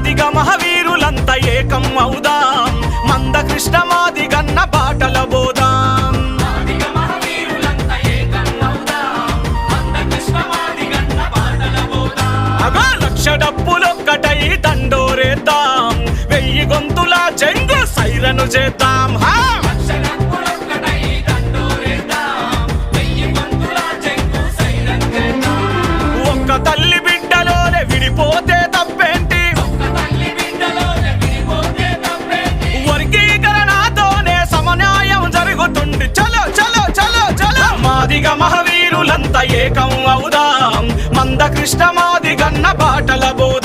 మాదిగ మహావీరులంతా ఏకం అవుదాం, మందకృష్ణ మాదిగన్న బాటల బోదాం. అగో లక్ష డప్పులొక్కటై దండోరేద్దాం, 1000 గొంతుల చెంగు సైరను చేద్దాం. ఒక్క తల్లి బిడ్డలోనే విడిపోతే తప్పేంటి, వర్గీకరణతోనే సమన్యాయం జరుగుతుంది. చలో చలో చలో చలో మాదిగ మహావీరులంతా ఏకం అవుదాం, మందకృష్ణ మాదిగన్న బాటల బోదాం.